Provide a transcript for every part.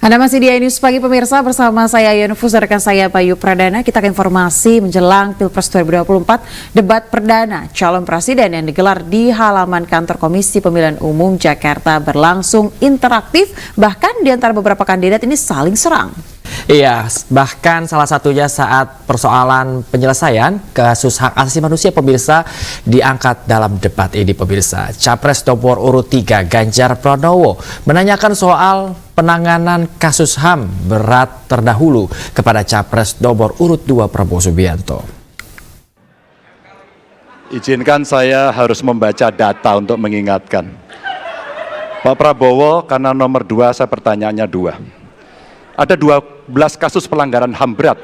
Anda masih di iNews Pagi pemirsa bersama saya Yonufus dan rekan saya Bayu Pradana. Kita ke informasi menjelang Pilpres 2024, debat perdana calon presiden yang digelar di halaman kantor Komisi Pemilihan Umum Jakarta berlangsung interaktif, bahkan di antara beberapa kandidat ini saling serang. Iya, bahkan salah satunya saat persoalan penyelesaian kasus hak asasi manusia pemirsa diangkat dalam debat ini pemirsa. Capres nomor urut 3 Ganjar Pranowo menanyakan soal penanganan kasus HAM berat terdahulu kepada Capres nomor urut 2 Prabowo Subianto. Izinkan saya harus membaca data untuk mengingatkan. Pak Prabowo, karena nomor 2 saya pertanyaannya 2. Ada 12 kasus pelanggaran HAM berat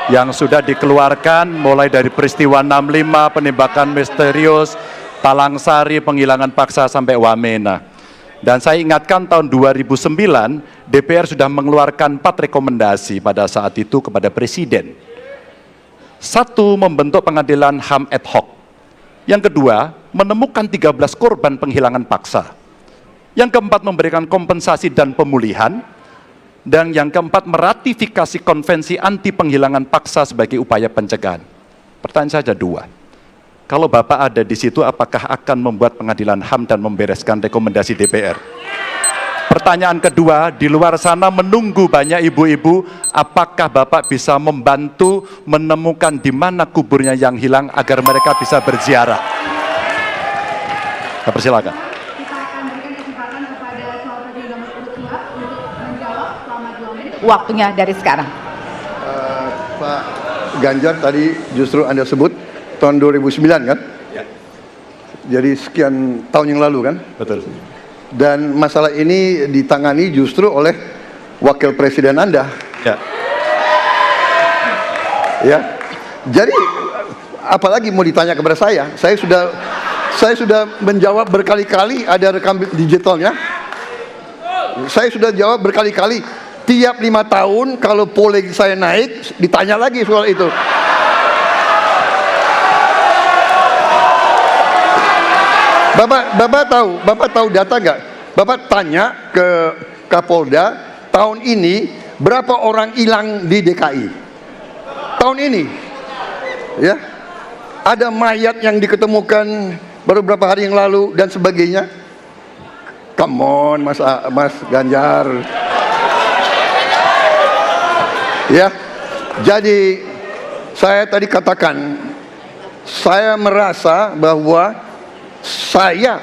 yang sudah dikeluarkan mulai dari peristiwa 65, penembakan misterius, Talang Sari, penghilangan paksa sampai Wamena. Dan saya ingatkan tahun 2009 DPR sudah mengeluarkan 4 rekomendasi pada saat itu kepada Presiden. 1, membentuk pengadilan HAM ad hoc. Yang kedua, menemukan 13 korban penghilangan paksa. Yang keempat, memberikan kompensasi dan pemulihan. Dan yang keempat, meratifikasi konvensi anti penghilangan paksa sebagai upaya pencegahan. Pertanyaan saja 2. Kalau Bapak ada di situ, apakah akan membuat pengadilan HAM dan membereskan rekomendasi DPR? Pertanyaan kedua, di luar sana menunggu banyak ibu-ibu, apakah Bapak bisa membantu menemukan di mana kuburnya yang hilang agar mereka bisa berziarah? Persilakan. Waktunya dari sekarang. Pak Ganjar tadi justru Anda sebut tahun 2009 kan? Ya. Jadi sekian tahun yang lalu kan? Betul. Dan masalah ini ditangani justru oleh wakil presiden Anda. Ya. Ya. Jadi apalagi mau ditanya kepada saya? Saya sudah menjawab berkali-kali, ada rekam digitalnya. Saya sudah jawab berkali-kali. Tiap 5 tahun kalau polling saya naik, ditanya lagi soal itu. Bapak tahu data nggak? Bapak tanya ke Kapolda, tahun ini berapa orang hilang di DKI? Tahun ini, ya, ada mayat yang diketemukan baru beberapa hari yang lalu dan sebagainya. Come on, Mas Ganjar. Ya, jadi saya tadi katakan, saya merasa bahwa saya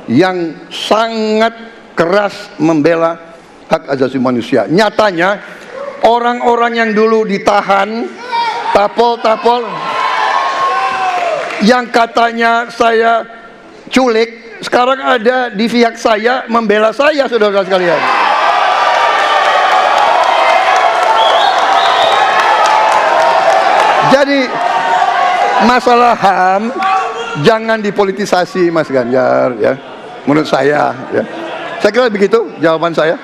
yang sangat keras membela hak asasi manusia. Nyatanya orang-orang yang dulu ditahan, tapol-tapol, yang katanya saya culik, sekarang ada di pihak saya membela saya, saudara sekalian. Jadi masalah HAM jangan dipolitisasi, Mas Ganjar, ya. Menurut saya, ya. Saya kira begitu jawaban saya.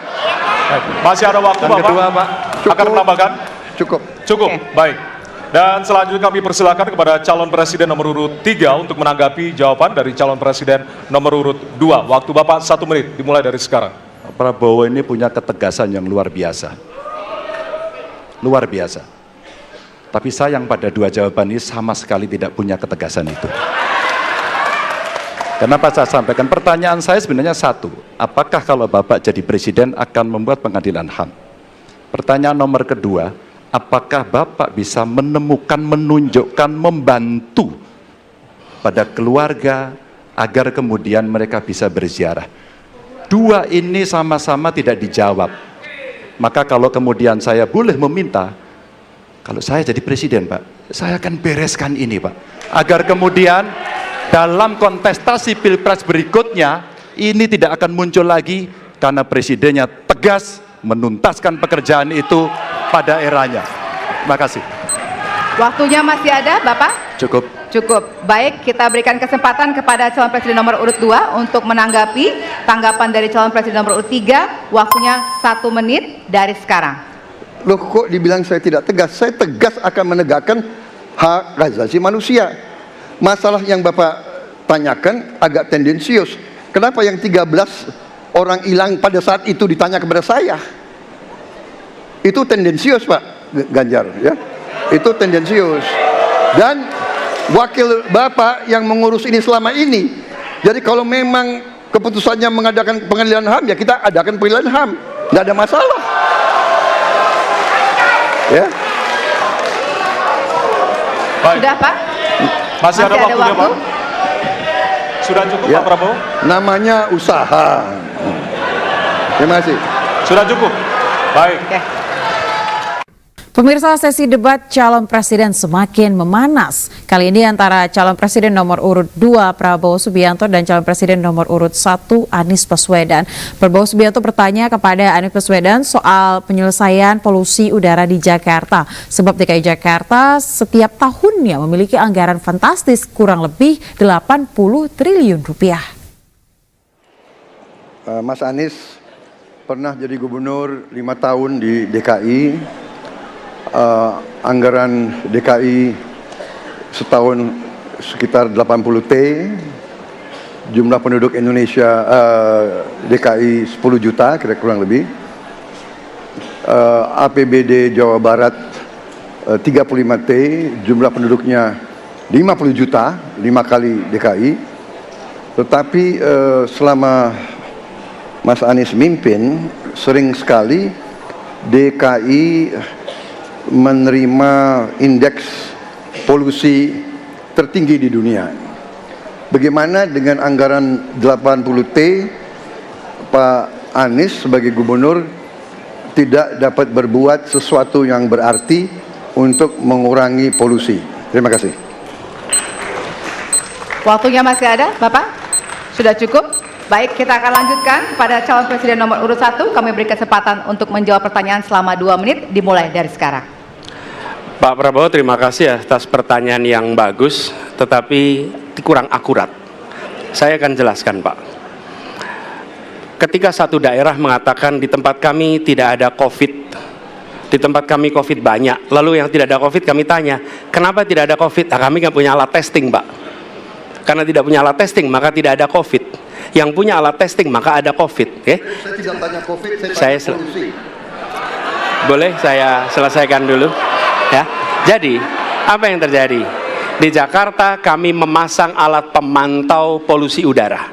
Masih ada waktu, Bapak? Kedua, Pak. Akan menambahkan? Cukup. Cukup, baik. Dan selanjutnya kami persilakan kepada calon presiden nomor urut 3 untuk menanggapi jawaban dari calon presiden nomor urut 2. Waktu Bapak 1 menit, dimulai dari sekarang. Prabowo ini punya ketegasan yang luar biasa. Luar biasa. Tapi sayang pada 2 jawaban ini sama sekali tidak punya ketegasan itu. Kenapa saya sampaikan? Pertanyaan saya sebenarnya 1. Apakah kalau Bapak jadi presiden akan membuat pengadilan HAM? Pertanyaan nomor kedua, apakah Bapak bisa menemukan, menunjukkan, membantu pada keluarga agar kemudian mereka bisa berziarah? 2 ini sama-sama tidak dijawab. Maka kalau kemudian saya boleh meminta, kalau saya jadi presiden, Pak, saya akan bereskan ini, Pak. Agar kemudian dalam kontestasi pilpres berikutnya, ini tidak akan muncul lagi karena presidennya tegas menuntaskan pekerjaan itu pada eranya. Terima kasih. Waktunya masih ada, Bapak? Cukup. Cukup. Baik, kita berikan kesempatan kepada calon presiden nomor urut 2 untuk menanggapi tanggapan dari calon presiden nomor urut 3. Waktunya 1 menit dari sekarang. Loh, kok dibilang saya tidak tegas? Saya tegas akan menegakkan hak asasi manusia. Masalah yang Bapak tanyakan agak tendensius. Kenapa yang 13 orang hilang pada saat itu ditanya kepada saya? itu tendensius Pak Ganjar ya. Itu tendensius. Dan wakil Bapak yang mengurus ini selama ini. Jadi kalau memang keputusannya mengadakan pengadilan HAM, ya kita adakan pengadilan HAM. Nggak ada masalah. Ya. Baik. Sudah Pak? Masih ada waktunya waktu? Pak? Sudah cukup Ya. Pak Prabowo? Namanya usaha. Terima kasih. Sudah cukup? Baik. Oke. Pemirsa, sesi debat calon presiden semakin memanas. Kali ini antara calon presiden nomor urut 2 Prabowo Subianto dan calon presiden nomor urut 1 Anies Baswedan. Prabowo Subianto bertanya kepada Anies Baswedan soal penyelesaian polusi udara di Jakarta. Sebab DKI Jakarta setiap tahunnya memiliki anggaran fantastis kurang lebih 80 triliun rupiah. Mas Anies pernah jadi gubernur 5 tahun di DKI. Anggaran DKI setahun sekitar 80 T, jumlah penduduk Indonesia DKI 10 juta kira kurang lebih, APBD Jawa Barat 35 T, jumlah penduduknya 50 juta, 5 kali DKI. Tetapi selama Mas Anies mimpin, sering sekali DKI menerima indeks polusi tertinggi di dunia. Bagaimana dengan anggaran 80 T, Pak Anies sebagai gubernur tidak dapat berbuat sesuatu yang berarti untuk mengurangi polusi? Terima kasih. Waktunya masih ada, Bapak? Sudah cukup? Baik, kita akan lanjutkan pada calon presiden nomor urut 1. Kami beri kesempatan untuk menjawab pertanyaan selama 2 menit, dimulai dari sekarang. Pak Prabowo, terima kasih atas pertanyaan yang bagus, tetapi kurang akurat. Saya akan jelaskan, Pak. Ketika satu daerah mengatakan di tempat kami tidak ada COVID, di tempat kami COVID banyak, lalu yang tidak ada COVID kami tanya, kenapa tidak ada COVID? Nah, kami nggak punya alat testing, Pak. Karena tidak punya alat testing, maka tidak ada COVID. Yang punya alat testing, maka ada COVID. Okay? Saya tidak tanya COVID, saya tanya polusi. Boleh saya selesaikan dulu? Ya, jadi apa yang terjadi? Di Jakarta kami memasang alat pemantau polusi udara.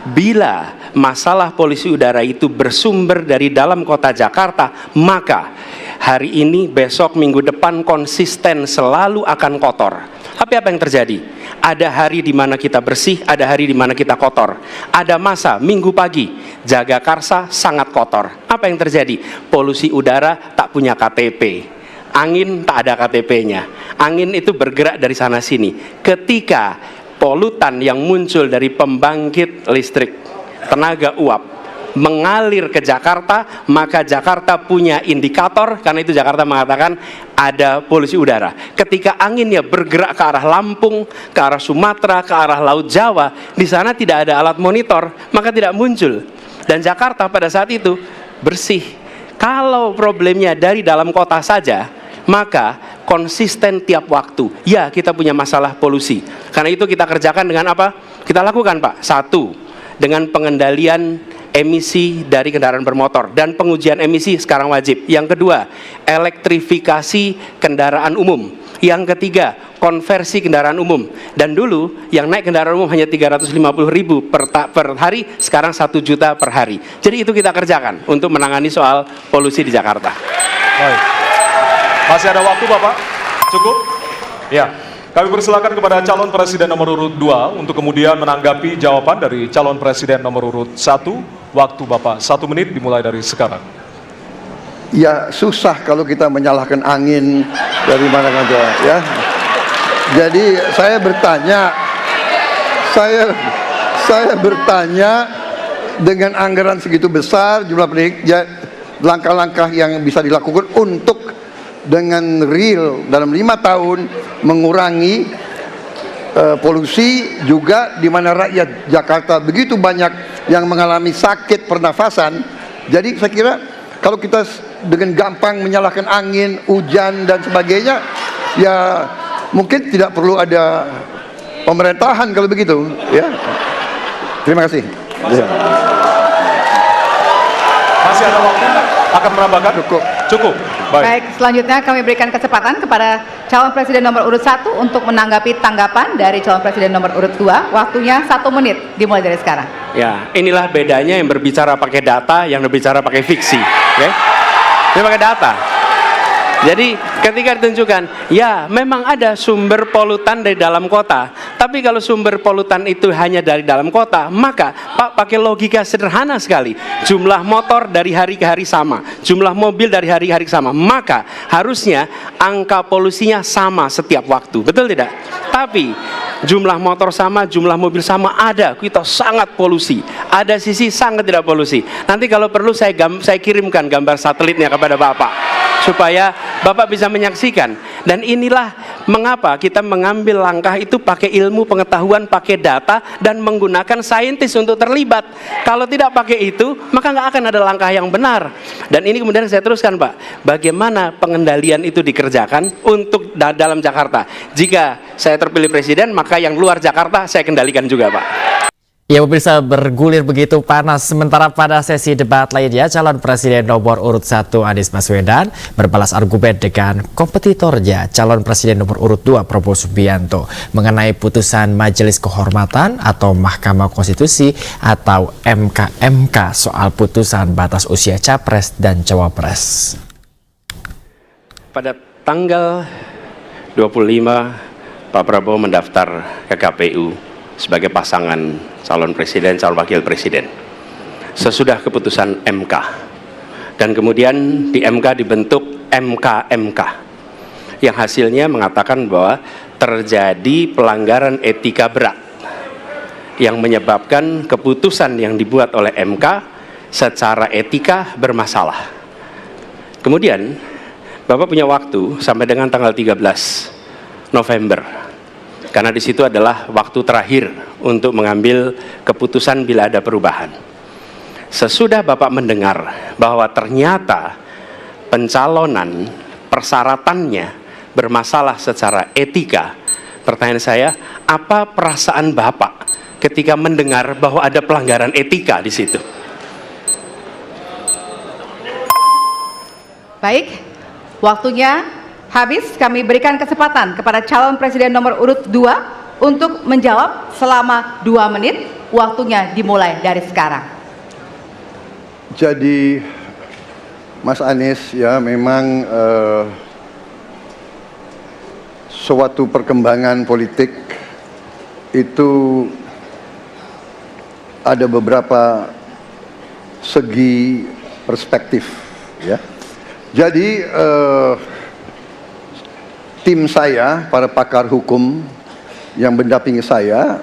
Bila masalah polusi udara itu bersumber dari dalam kota Jakarta, maka hari ini, besok, minggu depan konsisten selalu akan kotor. Tapi apa yang terjadi? Ada hari di mana kita bersih, ada hari di mana kita kotor. Ada masa minggu pagi, Jagakarsa sangat kotor. Apa yang terjadi? Polusi udara tak punya KTP. Angin tak ada KTP-nya. Angin itu bergerak dari sana sini. Ketika polutan yang muncul dari pembangkit listrik tenaga uap mengalir ke Jakarta, maka Jakarta punya indikator, karena itu Jakarta mengatakan ada polusi udara. Ketika anginnya bergerak ke arah Lampung, ke arah Sumatera, ke arah Laut Jawa, di sana tidak ada alat monitor, maka tidak muncul. Dan Jakarta pada saat itu bersih. Kalau problemnya dari dalam kota saja, maka konsisten tiap waktu. Ya, kita punya masalah polusi. Karena itu kita kerjakan dengan apa? Kita lakukan, Pak. 1, dengan pengendalian emisi dari kendaraan bermotor, dan pengujian emisi sekarang wajib. Yang kedua, elektrifikasi kendaraan umum. Yang ketiga, konversi kendaraan umum. Dan dulu yang naik kendaraan umum hanya 350.000 per hari, sekarang 1 juta per hari. Jadi itu kita kerjakan untuk menangani soal polusi di Jakarta. Baik. Masih ada waktu, Bapak? Cukup? Ya. Kami persilakan kepada calon presiden nomor urut 2 untuk kemudian menanggapi jawaban dari calon presiden nomor urut 1. Waktu Bapak 1 menit dimulai dari sekarang. Ya, susah kalau kita menyalahkan angin dari mana saja, ya. Jadi saya bertanya dengan anggaran segitu besar, jumlah penduduk, ya, langkah-langkah yang bisa dilakukan untuk dengan real dalam 5 tahun mengurangi polusi, juga di mana rakyat Jakarta begitu banyak yang mengalami sakit pernafasan. Jadi saya kira kalau kita dengan gampang menyalahkan angin, hujan dan sebagainya, ya mungkin tidak perlu ada pemerintahan kalau begitu, ya. Terima kasih. Masih ada waktu? Akan menambahkan? Cukup. Cukup. Baik, selanjutnya kami berikan kesempatan kepada calon presiden nomor urut 1 untuk menanggapi tanggapan dari calon presiden nomor urut 2. Waktunya 1 menit, dimulai dari sekarang. Ya, inilah bedanya yang berbicara pakai data, yang berbicara pakai fiksi. Oke? Ini pakai data. Jadi ketika ditentukan, ya memang ada sumber polutan dari dalam kota. Tapi kalau sumber polutan itu hanya dari dalam kota, maka Pak pakai logika sederhana sekali. Jumlah motor dari hari ke hari sama, jumlah mobil dari hari ke hari sama. Maka harusnya angka polusinya sama setiap waktu. Betul tidak? Tapi jumlah motor sama, jumlah mobil sama, ada kita sangat polusi. Ada sisi sangat tidak polusi. Nanti kalau perlu saya kirimkan gambar satelitnya kepada Bapak, supaya Bapak bisa menyaksikan. Dan inilah mengapa kita mengambil langkah itu pakai ilmu pengetahuan, pakai data, dan menggunakan saintis untuk terlibat. Kalau tidak pakai itu, maka nggak akan ada langkah yang benar. Dan ini kemudian saya teruskan, Pak, bagaimana pengendalian itu dikerjakan untuk dalam Jakarta. Jika saya terpilih presiden, maka yang luar Jakarta saya kendalikan juga, Pak. Ya, pemirsa, bergulir begitu panas. Sementara pada sesi debat lainnya, calon presiden nomor urut 1 Anies Baswedan berbalas argumen dengan kompetitornya, calon presiden nomor urut 2 Prabowo Subianto, mengenai putusan Majelis Kehormatan atau Mahkamah Konstitusi atau MKMK soal putusan batas usia capres dan cawapres. Pada tanggal 25, Pak Prabowo mendaftar ke KPU sebagai pasangan calon presiden, calon wakil presiden sesudah keputusan MK, dan kemudian di MK dibentuk MKMK yang hasilnya mengatakan bahwa terjadi pelanggaran etika berat yang menyebabkan keputusan yang dibuat oleh MK secara etika bermasalah. Kemudian Bapak punya waktu sampai dengan tanggal 13 November, karena di situ adalah waktu terakhir untuk mengambil keputusan bila ada perubahan. Sesudah Bapak mendengar bahwa ternyata pencalonan persyaratannya bermasalah secara etika, pertanyaan saya, apa perasaan Bapak ketika mendengar bahwa ada pelanggaran etika di situ? Baik, waktunya habis. Kami berikan kesempatan kepada calon presiden nomor urut 2 untuk menjawab selama 2 menit. Waktunya dimulai dari sekarang. Jadi Mas Anies, ya memang suatu perkembangan politik itu ada beberapa segi perspektif, ya. Jadi tim saya, para pakar hukum yang mendampingi saya,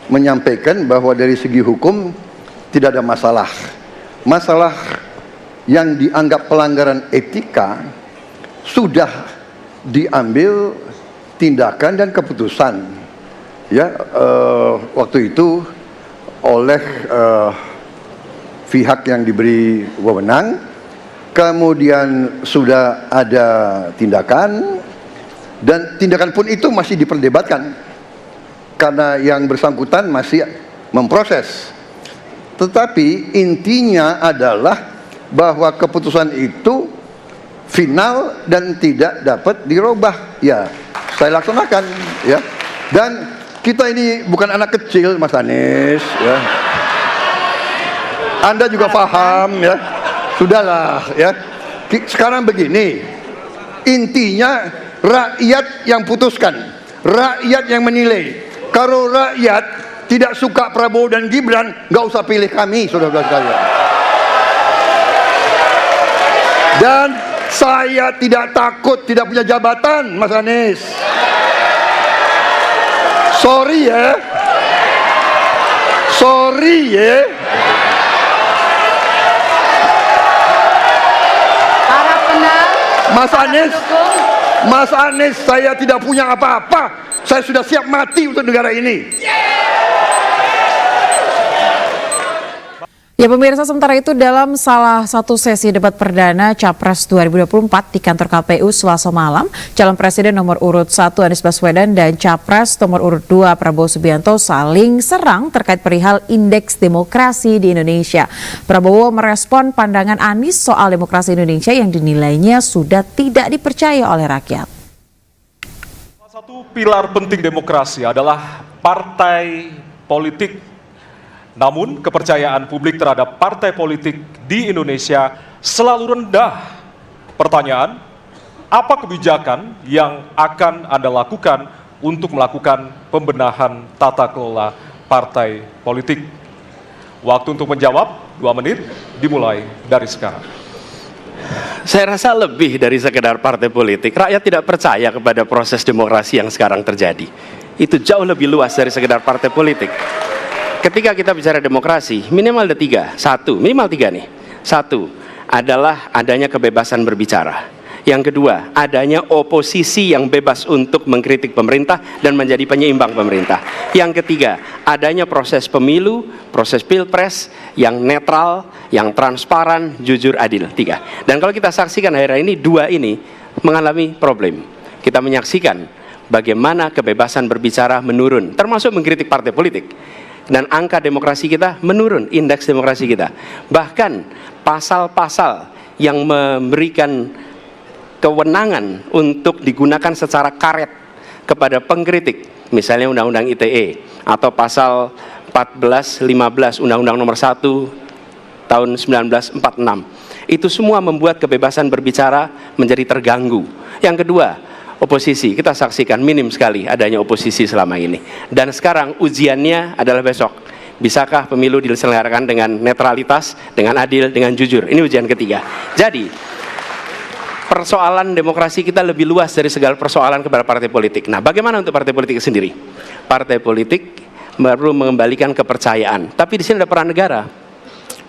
menyampaikan bahwa dari segi hukum tidak ada masalah. Masalah yang dianggap pelanggaran etika sudah diambil tindakan dan keputusan, ya, waktu itu oleh pihak yang diberi wewenang. Kemudian sudah ada tindakan, dan tindakan pun itu masih diperdebatkan karena yang bersangkutan masih memproses. Tetapi intinya adalah bahwa keputusan itu final dan tidak dapat dirubah. Ya, saya laksanakan, ya. Dan kita ini bukan anak kecil, Mas Anies, ya. Anda juga paham, ya. Sudahlah, ya. Sekarang begini, intinya rakyat yang putuskan, rakyat yang menilai. Kalau rakyat tidak suka Prabowo dan Gibran, nggak usah pilih kami, saudara-saudara sekalian. Dan saya tidak takut tidak punya jabatan, Mas Anies. Sorry ya, sorry ya. Para penang, Mas Anies, saya tidak punya apa-apa. Saya sudah siap mati untuk negara ini. Ya pemirsa, sementara itu dalam salah satu sesi debat perdana Capres 2024 di kantor KPU Selasa malam, calon presiden nomor urut 1 Anies Baswedan dan Capres nomor urut 2 Prabowo Subianto saling serang terkait perihal indeks demokrasi di Indonesia. Prabowo merespon pandangan Anies soal demokrasi Indonesia yang dinilainya sudah tidak dipercaya oleh rakyat. Salah satu pilar penting demokrasi adalah partai politik. Namun kepercayaan publik terhadap partai politik di Indonesia selalu rendah. Pertanyaan, apa kebijakan yang akan Anda lakukan untuk melakukan pembenahan tata kelola partai politik? Waktu untuk menjawab 2 menit dimulai dari sekarang. Saya rasa lebih dari sekedar partai politik. Rakyat tidak percaya kepada proses demokrasi yang sekarang terjadi. Itu jauh lebih luas dari sekedar partai politik. Ketika kita bicara demokrasi, minimal ada 3. Minimal 3 nih. 1 adalah adanya kebebasan berbicara. Yang kedua, adanya oposisi yang bebas untuk mengkritik pemerintah dan menjadi penyeimbang pemerintah. Yang ketiga, adanya proses pemilu, proses pilpres yang netral, yang transparan, jujur, adil. 3. Dan kalau kita saksikan akhir-akhir ini, 2 ini mengalami problem. Kita menyaksikan bagaimana kebebasan berbicara menurun, termasuk mengkritik partai politik. Dan angka demokrasi kita menurun, indeks demokrasi kita. Bahkan pasal-pasal yang memberikan kewenangan untuk digunakan secara karet kepada pengkritik, misalnya Undang-Undang ITE atau pasal 14-15 Undang-Undang nomor 1 tahun 1946, itu semua membuat kebebasan berbicara menjadi terganggu. Yang kedua, oposisi, kita saksikan minim sekali adanya oposisi selama ini. Dan sekarang ujiannya adalah besok. Bisakah pemilu diselenggarakan dengan netralitas, dengan adil, dengan jujur? Ini ujian ketiga. Jadi, persoalan demokrasi kita lebih luas dari segala persoalan kepada partai politik. Nah, bagaimana untuk partai politik sendiri? Partai politik perlu mengembalikan kepercayaan. Tapi di sini ada peran negara.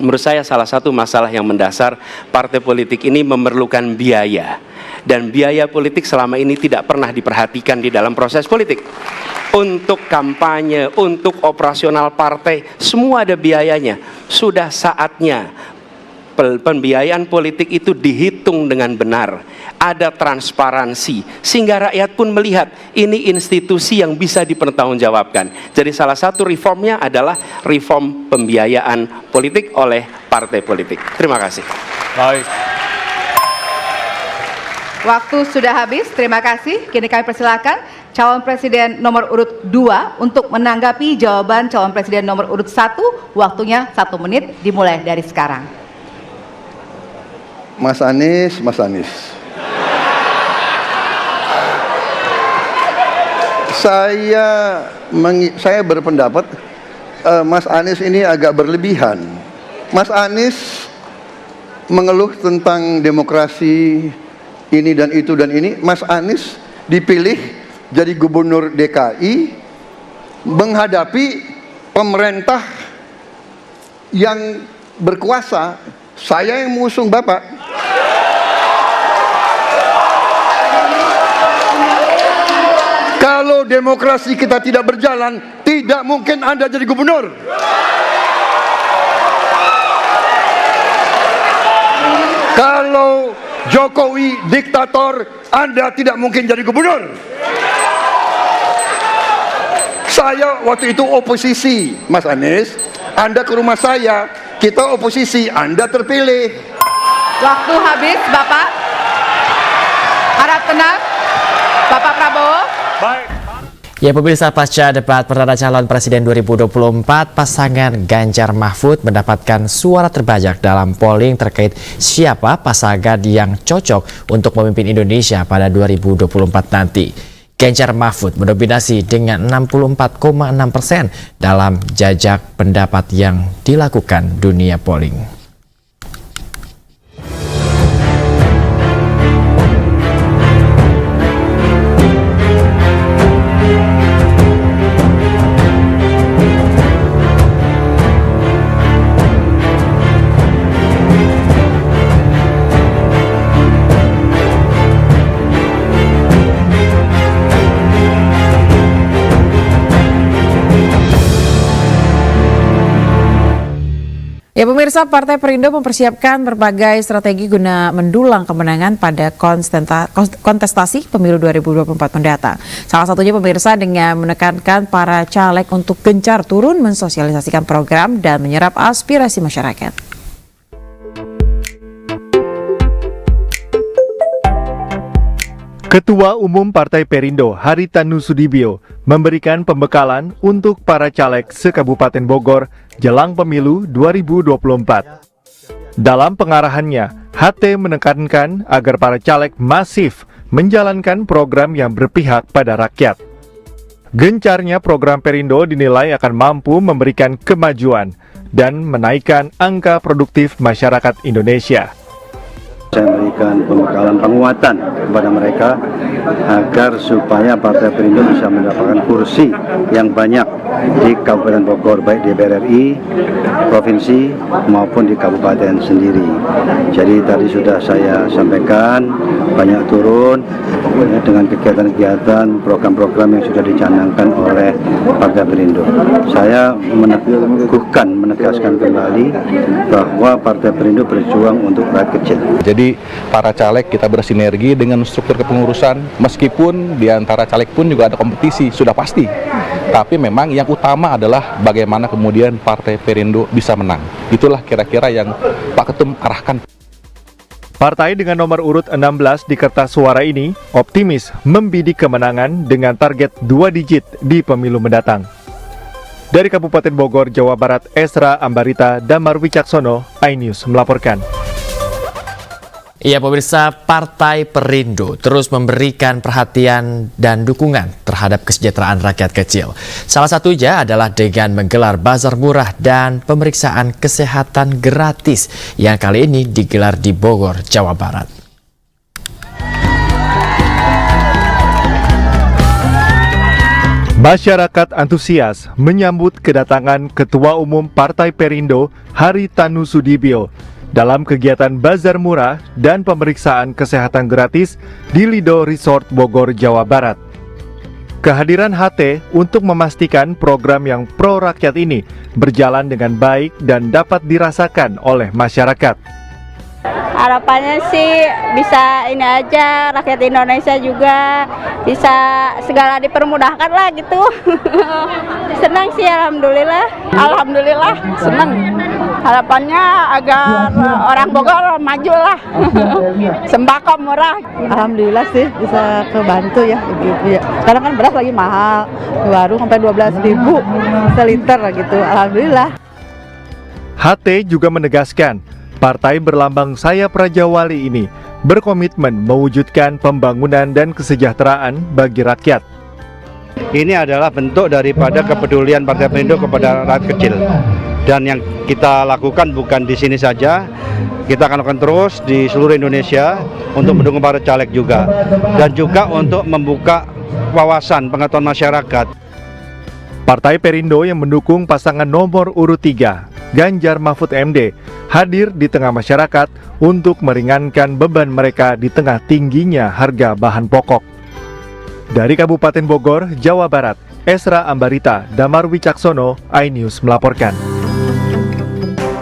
Menurut saya salah satu masalah yang mendasar, partai politik ini memerlukan biaya. Dan biaya politik selama ini tidak pernah diperhatikan di dalam proses politik. Untuk kampanye, untuk operasional partai, semua ada biayanya. Sudah saatnya pembiayaan politik itu dihitung dengan benar. Ada transparansi, sehingga rakyat pun melihat ini institusi yang bisa dipertanggungjawabkan. Jadi salah satu reformnya adalah reform pembiayaan politik oleh partai politik. Terima kasih. Baik. Waktu sudah habis, terima kasih. Kini kami persilakan calon presiden nomor urut 2 untuk menanggapi jawaban calon presiden nomor urut 1. Waktunya 1 menit dimulai dari sekarang. Mas Anies. Saya berpendapat Mas Anies ini agak berlebihan. Mas Anies mengeluh tentang demokrasi ini dan itu dan ini. Mas Anies dipilih jadi gubernur DKI menghadapi pemerintah yang berkuasa. Saya yang mengusung Bapak. Kalau demokrasi kita tidak berjalan, tidak mungkin Anda jadi gubernur. Kalau Jokowi diktator, Anda tidak mungkin jadi gubernur. Saya waktu itu oposisi, Mas Anies. Anda ke rumah saya, kita oposisi, Anda terpilih. Waktu habis, Bapak. Harap tenang, Bapak Prabowo. Baik. Ya pemirsa, pasca debat perdana calon presiden 2024, pasangan Ganjar Mahfud mendapatkan suara terbanyak dalam polling terkait siapa pasangan yang cocok untuk memimpin Indonesia pada 2024 nanti. Ganjar Mahfud mendominasi dengan 64,6% dalam jajak pendapat yang dilakukan dunia polling. Ya pemirsa, Partai Perindo mempersiapkan berbagai strategi guna mendulang kemenangan pada kontestasi pemilu 2024 mendatang. Salah satunya pemirsa dengan menekankan para caleg untuk gencar turun mensosialisasikan program dan menyerap aspirasi masyarakat. Ketua Umum Partai Perindo, Haritanu Sudibyo, memberikan pembekalan untuk para caleg se-Kabupaten Bogor jelang pemilu 2024. Dalam pengarahannya, HT menekankan agar para caleg masif menjalankan program yang berpihak pada rakyat. Gencarnya program Perindo dinilai akan mampu memberikan kemajuan dan menaikkan angka produktif masyarakat Indonesia. Saya memberikan pembekalan penguatan kepada mereka agar supaya Partai Perindo bisa mendapatkan kursi yang banyak di Kabupaten Bogor, baik di DPR RI, provinsi maupun di kabupaten sendiri. Jadi tadi sudah saya sampaikan, banyak turun ya, dengan kegiatan-kegiatan, program-program yang sudah dicanangkan oleh Partai Perindo. Saya menegaskan kembali bahwa Partai Perindo berjuang untuk rakyat kecil. Jadi para caleg kita bersinergi dengan struktur kepengurusan, meskipun di antara caleg pun juga ada kompetisi, sudah pasti. Tapi memang yang utama adalah bagaimana kemudian Partai Perindo bisa menang. Itulah kira-kira yang Pak Ketum arahkan. Partai dengan nomor urut 16 di kertas suara ini optimis membidik kemenangan dengan target 2 digit di pemilu mendatang. Dari Kabupaten Bogor, Jawa Barat, Esra Ambarita, Damar Wicaksono, iNews melaporkan. Ya pemirsa, Partai Perindo terus memberikan perhatian dan dukungan terhadap kesejahteraan rakyat kecil. Salah satunya adalah dengan menggelar bazar murah dan pemeriksaan kesehatan gratis yang kali ini digelar di Bogor, Jawa Barat. Masyarakat antusias menyambut kedatangan Ketua Umum Partai Perindo, Haritanu Sudibyo, dalam kegiatan bazar murah dan pemeriksaan kesehatan gratis di Lido Resort Bogor, Jawa Barat. Kehadiran HT untuk memastikan program yang pro rakyat ini berjalan dengan baik dan dapat dirasakan oleh masyarakat. Harapannya sih bisa ini aja, rakyat Indonesia juga bisa segala dipermudahkan lah gitu. Senang sih, alhamdulillah. Alhamdulillah senang. Harapannya agar orang Bogor maju lah. Sembako murah. Alhamdulillah sih bisa kebantu ya gitu ya. Sekarang kan beras lagi mahal, baru sampai 12.000 seliter gitu. Alhamdulillah. HT juga menegaskan, partai berlambang sayap Raja Wali ini berkomitmen mewujudkan pembangunan dan kesejahteraan bagi rakyat. Ini adalah bentuk daripada kepedulian Partai Perindo kepada rakyat kecil. Dan yang kita lakukan bukan di sini saja, kita akan lakukan terus di seluruh Indonesia untuk mendukung para caleg juga. Dan juga untuk membuka wawasan pengetahuan masyarakat. Partai Perindo yang mendukung pasangan nomor urut 3, Ganjar Mahfud MD, hadir di tengah masyarakat untuk meringankan beban mereka di tengah tingginya harga bahan pokok. Dari Kabupaten Bogor, Jawa Barat, Esra Ambarita, Damar Wicaksono, iNews melaporkan.